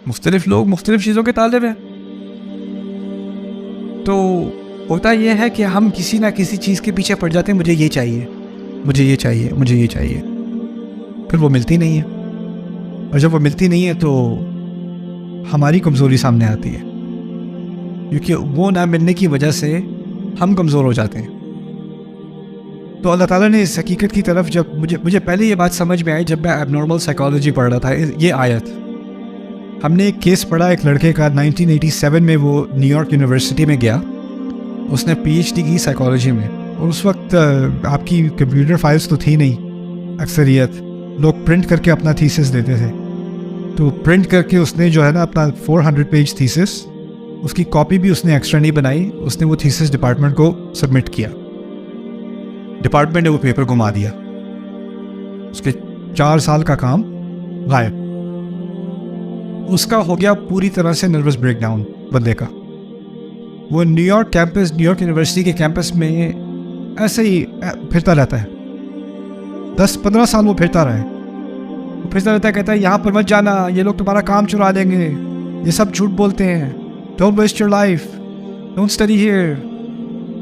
مختلف لوگ مختلف چیزوں کے طالب ہیں. تو ہوتا یہ ہے کہ ہم کسی نہ کسی چیز کے پیچھے پڑ جاتے ہیں, مجھے یہ چاہیے, مجھے یہ چاہیے, مجھے یہ چاہیے, پھر وہ ملتی نہیں ہے. اور جب وہ ملتی نہیں ہے تو ہماری کمزوری سامنے آتی ہے, کیونکہ وہ نہ ملنے کی وجہ سے ہم کمزور ہو جاتے ہیں. تو اللہ تعالیٰ نے اس حقیقت کی طرف جب مجھے پہلے یہ بات سمجھ میں آئی جب میں ایب نارمل سائیکالوجی پڑھ رہا تھا. یہ آیت ہم نے ایک کیس پڑھا ایک لڑکے کا 1987 میں, وہ نیو یارک یونیورسٹی میں گیا, اس نے پی ایچ ڈی کی سائیکالوجی میں. اور اس وقت آپ کی کمپیوٹر فائلز تو تھی نہیں, اکثریت لوگ پرنٹ کر کے اپنا تھیسس دیتے تھے. تو پرنٹ کر کے اس نے جو ہے نا اپنا 400 پیج تھیسس, اس کی کاپی بھی اس نے ایکسٹرا نہیں بنائی, اس نے وہ تھیسس ڈپارٹمنٹ کو سبمٹ کیا. ڈپارٹمنٹ نے وہ پیپر گھما دیا, اس کے 4 سال کا کام غائب. اس کا ہو گیا پوری طرح سے نروس بریک ڈاؤن بندے کا. وہ New York campus, New York University کے کیمپس میں ایسے ہی پھرتا رہتا ہے. 10-15 سال وہ پھرتا رہا ہے, وہ پھرتا رہتا ہے, کہتا ہے یہاں پر مت جانا, یہ لوگ تمہارا کام چرا لیں گے, یہ سب جھوٹ بولتے ہیں, don't waste your life, don't study here.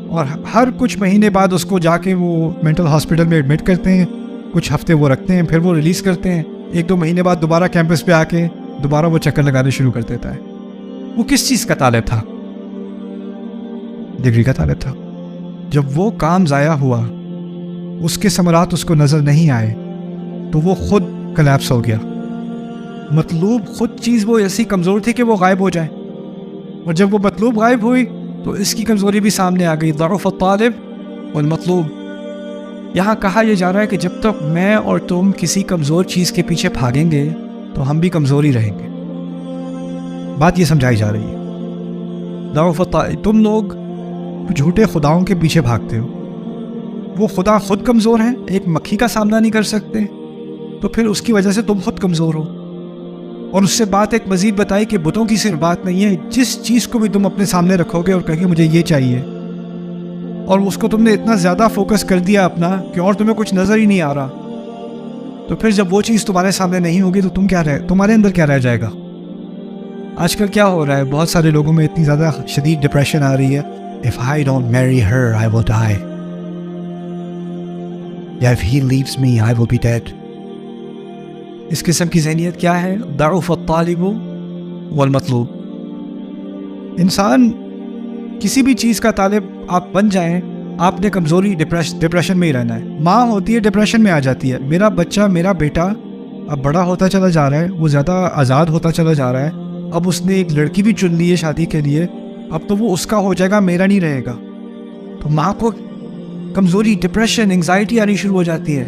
اور ہر کچھ مہینے بعد اس کو جا کے وہ مینٹل ہاسپٹل میں ایڈمٹ کرتے ہیں, کچھ ہفتے وہ رکھتے ہیں, پھر وہ ریلیز کرتے ہیں. 1-2 مہینے بعد دوبارہ کیمپس پہ آ کے دوبارہ وہ چکر لگانے شروع کر دیتا ہے. وہ کس چیز کا طالب تھا؟ ڈگری کا طالب تھا. جب وہ کام ضائع ہوا, اس کے ثمرات اس کو نظر نہیں آئے, تو وہ خود کلیپس ہو گیا. مطلوب خود چیز وہ ایسی کمزور تھی کہ وہ غائب ہو جائے, اور جب وہ مطلوب غائب ہوئی تو اس کی کمزوری بھی سامنے آ گئی. ضعف الطالب والمطلوب. یہاں کہا یہ جا رہا ہے کہ جب تک میں اور تم کسی کمزور چیز کے پیچھے بھاگیں گے تو ہم بھی کمزور ہی رہیں گے. بات یہ سمجھائی جا رہی ہے. ضعف الطالب, تم لوگ جھوٹے خداؤں کے پیچھے بھاگتے ہو, وہ خدا خود کمزور ہیں, ایک مکھی کا سامنا نہیں کر سکتے, تو پھر اس کی وجہ سے تم خود کمزور ہو. اور اس سے بات ایک مزید بتائی کہ بتوں کی صرف بات نہیں ہے, جس چیز کو بھی تم اپنے سامنے رکھو گے اور کہو گے مجھے یہ چاہیے, اور اس کو تم نے اتنا زیادہ فوکس کر دیا اپنا کہ اور تمہیں کچھ نظر ہی نہیں آ رہا, تو پھر جب وہ چیز تمہارے سامنے نہیں ہوگی تو تمہارے اندر کیا رہ جائے گا؟ آج کل کیا ہو رہا ہے, بہت سارے لوگوں میں اتنی زیادہ شدید ڈپریشن آ رہی ہے. If I don't marry her, I will die. Yeah, if he leaves me, I will be dead. اس قسم کی ذہنیت کیا ہے؟ ضعف الطالب والمطلوب. انسان کسی بھی چیز کا طالب آپ بن جائیں, آپ نے کمزوری ڈپریشن میں ہی رہنا ہے. ماں ہوتی ہے ڈپریشن میں آ جاتی ہے, میرا بچہ, میرا بیٹا اب بڑا ہوتا چلا جا رہا ہے, وہ زیادہ آزاد ہوتا چلا جا رہا ہے, اب اس نے ایک لڑکی بھی چن لی ہے شادی کے لیے, اب تو وہ اس کا ہو جائے گا, میرا نہیں رہے گا. تو ماں کو کمزوری, ڈپریشن, انگزائٹی آنی شروع ہو جاتی ہے,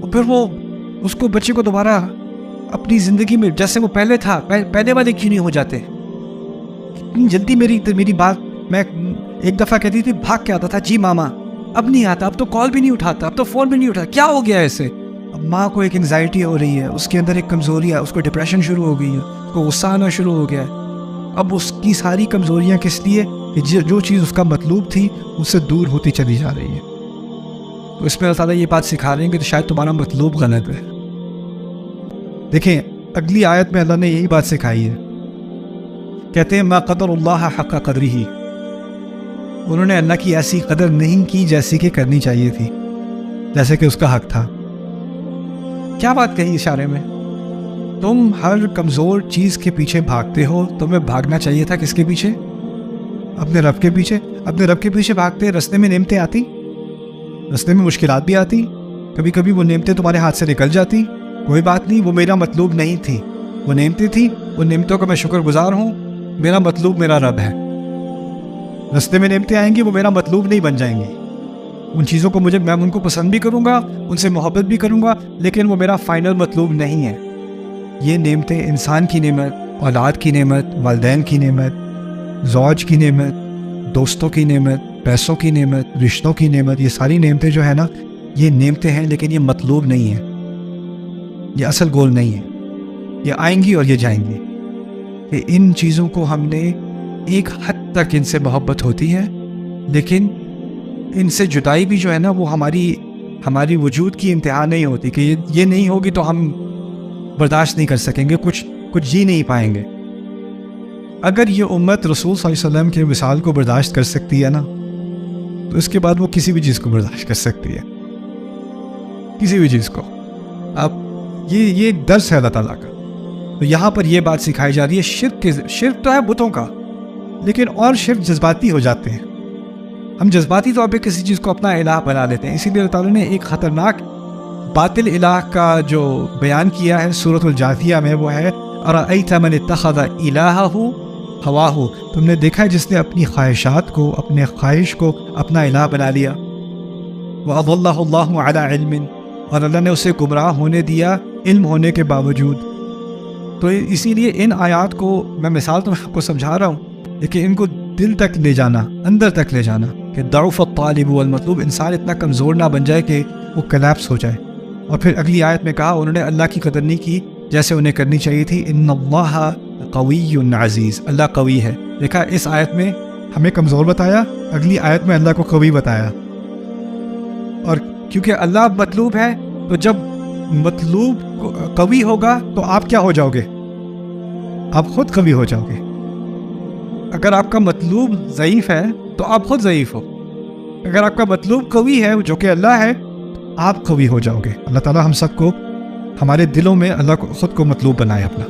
اور پھر وہ اس کو بچے کو دوبارہ اپنی زندگی میں جیسے وہ پہلے تھا, پہلے والے کیوں نہیں ہو جاتے؟ کتنی جلدی میری بات, میں ایک دفعہ کہتی تھی بھاگ کے آتا تھا جی ماما, اب نہیں آتا, اب تو کال بھی نہیں اٹھاتا, اب تو فون بھی نہیں اٹھاتا, کیا ہو گیا ایسے؟ اب ماں کو ایک انگزائٹی ہو رہی ہے, اس کے اندر ایک کمزوری ہے, اس کو ڈپریشن شروع ہو گئی ہے, اس کو غصہ آنا شروع ہو گیا ہے. اب اس کی ساری کمزوریاں کس لیے؟ کہ جو چیز اس کا مطلوب تھی اس سے دور ہوتی چلی جا رہی ہے. تو اس میں اللہ تعالیٰ یہ بات سکھا رہے ہیں کہ تو شاید تمہارا مطلوب غلط ہے. دیکھیں اگلی آیت میں اللہ نے یہی بات سکھائی ہے, کہتے ہیں ما قدر اللہ حق قدرہ, انہوں نے اللہ کی ایسی قدر نہیں کی جیسی کہ کرنی چاہیے تھی, جیسے کہ اس کا حق تھا. کیا بات کہی اشارے میں؟ تم ہر کمزور چیز کے پیچھے بھاگتے ہو, تمہیں بھاگنا چاہیے تھا کس کے پیچھے؟ اپنے رب کے پیچھے. اپنے رب کے پیچھے بھاگتے, رستے میں نعمتیں آتی, رستے میں مشکلات بھی آتی, کبھی کبھی وہ نعمتیں تمہارے ہاتھ سے نکل جاتی, کوئی بات نہیں, وہ میرا مطلوب نہیں تھی, وہ نعمتیں تھیں, ان نعمتوں کا میں شکر گزار ہوں, میرا مطلوب میرا رب ہے. رستے میں نعمتیں آئیں گی, وہ میرا مطلوب نہیں بن جائیں گی. ان چیزوں کو میں ان کو پسند بھی کروں گا, ان سے محبت بھی کروں گا, لیکن وہ میرا فائنل مطلوب نہیں ہے. یہ نعمتیں انسان کی نعمت, اولاد کی نعمت, والدین کی نعمت, زوج کی نعمت, دوستوں کی نعمت, پیسوں کی نعمت, رشتوں کی نعمت, یہ ساری نعمتیں جو ہے نا, یہ نعمتیں ہیں, لیکن یہ مطلوب نہیں ہے, یہ اصل گول نہیں ہے. یہ آئیں گی اور یہ جائیں گی. کہ ان چیزوں کو ہم نے ایک حد تک ان سے محبت ہوتی ہے, لیکن ان سے جدائی بھی جو ہے نا وہ ہماری وجود کی انتہا نہیں ہوتی, کہ یہ نہیں ہوگی تو ہم برداشت نہیں کر سکیں گے. کچھ جی نہیں پائیں گے۔ اگر یہ امت رسول صلی اللہ علیہ وسلم کے وصال کو برداشت کر سکتی ہے نا، تو اس کے بعد وہ کسی بھی چیز کو برداشت کر سکتی ہے، کسی بھی چیز کو۔ اب یہ ایک درس ہے اللہ تعالیٰ کا۔ تو یہاں پر یہ بات سکھائی جا رہی ہے شرک تو ہے بتوں کا، لیکن اور شرک جذباتی ہو جاتے ہیں۔ ہم جذباتی طور پہ کسی چیز کو اپنا الہ بنا لیتے ہیں۔ اسی لیے اللہ تعالیٰ نے ایک خطرناک باطل الہ کا جو بیان کیا ہے سورۃ الجاثیہ میں، وہ ہے اَرَأَيْتَ مَنِ اتَّخَذَ إِلَٰهَهُ هَوَاهُ، تم نے دیکھا ہے جس نے اپنی خواہشات کو، اپنے خواہش کو اپنا الہ بنا لیا۔ وَأَضَلَّهُ اللَّهُ عَلَىٰ عِلْمٍ، اور اللہ نے اسے گمراہ ہونے دیا علم ہونے کے باوجود۔ تو اسی لیے ان آیات کو میں مثال تو آپ کو سمجھا رہا ہوں، لیکن ان کو دل تک لے جانا، اندر تک لے جانا، کہ ضعف الطالب والمطلوب، انسان اتنا کمزور نہ بن جائے کہ وہ کلیپس ہو جائے۔ اور پھر اگلی آیت میں کہا انہوں نے اللہ کی قدر نہیں کی جیسے انہیں کرنی چاہیے تھی۔ ان اللہ قوی عزیز، اللہ قوی ہے۔ دیکھا اس آیت میں ہمیں کمزور بتایا، اگلی آیت میں اللہ کو قوی بتایا۔ اور کیونکہ اللہ مطلوب ہے، تو جب مطلوب قوی ہوگا تو آپ کیا ہو جاؤ گے؟ آپ خود قوی ہو جاؤ گے۔ اگر آپ کا مطلوب ضعیف ہے تو آپ خود ضعیف ہو، اگر آپ کا مطلوب قوی ہے جو کہ اللہ ہے، آپ قوی ہو جاؤ گے۔ اللہ تعالیٰ ہم سب کو، ہمارے دلوں میں اللہ کو خود کو مطلوب بنائے اپنا۔